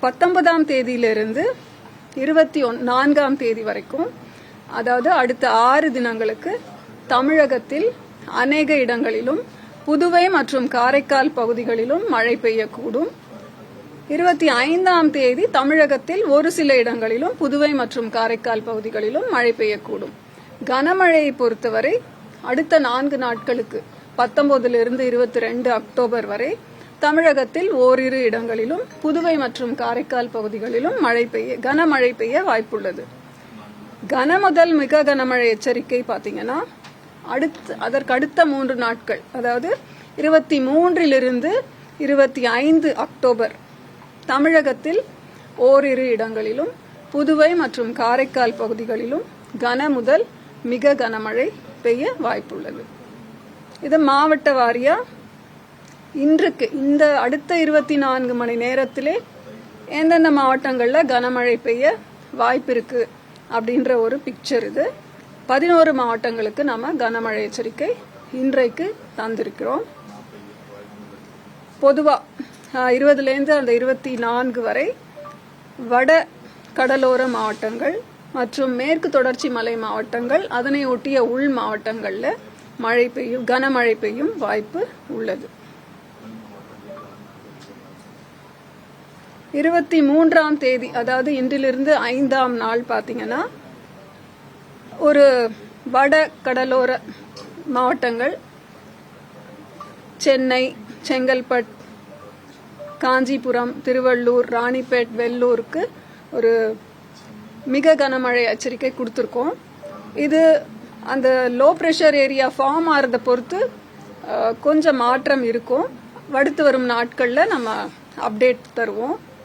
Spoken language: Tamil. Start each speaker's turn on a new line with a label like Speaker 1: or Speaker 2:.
Speaker 1: 19ஆம் தேதியிலிருந்து 24ஆம் தேதி வரைக்கும், அதாவது அடுத்த 6 தினங்களுக்கு தமிழகத்தில் அநேக இடங்களிலும் புதுவை மற்றும் காரைக்கால் பகுதிகளிலும் மழை பெய்யக்கூடும். 25ஆம் தேதி தமிழகத்தில் ஒரு சில இடங்களிலும் புதுவை மற்றும் காரைக்கால் பகுதிகளிலும் மழை பெய்யக்கூடும். கனமழையை பொறுத்தவரை அடுத்த 4 நாட்களுக்கு 19லிருந்து 22 அக்டோபர் வரை தமிழகத்தில் ஓரிரு இடங்களிலும் புதுவை மற்றும் காரைக்கால் பகுதிகளிலும் கனமழை பெய்ய வாய்ப்புள்ளது. கன முதல் மிக கனமழை எச்சரிக்கை பாத்தீங்கன்னா அதற்கு அடுத்த 3 நாட்கள், அதாவது 23லிருந்து 25 அக்டோபர் தமிழகத்தில் ஓரிரு இடங்களிலும் புதுவை மற்றும் காரைக்கால் பகுதிகளிலும் கன முதல் மிக கனமழை பெய்ய வாய்ப்புள்ளது. இது மாவட்ட வாரியா இன்றைக்கு இந்த அடுத்த 24 மணி நேரத்திலே எந்தெந்த மாவட்டங்கள்ல கனமழை பெய்ய வாய்ப்பு இருக்கு அப்படின்ற ஒரு பிக்சர் இது. 11 மாவட்டங்களுக்கு நாம கனமழை எச்சரிக்கை இன்றைக்கு தந்திருக்கிறோம். பொதுவா 20லேருந்து அந்த 24 வரை வட கடலோர மாவட்டங்கள் மற்றும் மேற்கு தொடர்ச்சி மலை மாவட்டங்கள், அதனை ஒட்டிய உள் மாவட்டங்கள்ல கனமழை பெய்யும் வாய்ப்பு உள்ளது. 23ஆம் தேதி, அதாவது இன்றிலிருந்து 5ஆம் நாள் பாத்தீங்கன்னா, ஒரு வட கடலோர மாவட்டங்கள் சென்னை, செங்கல்பட்டு, காஞ்சிபுரம், திருவள்ளூர், ராணிப்பேட், வெள்ளூருக்கு ஒரு மிக கனமழை எச்சரிக்கை கொடுத்திருக்கோம். இது அந்த லோ பிரஷர் ஏரியா ஃபார்ம் ஆறதை பொறுத்து கொஞ்சம் மாற்றம் இருக்கும். அடுத்து வரும் நாட்கள்ல நம்ம அப்டேட் தருவோம்.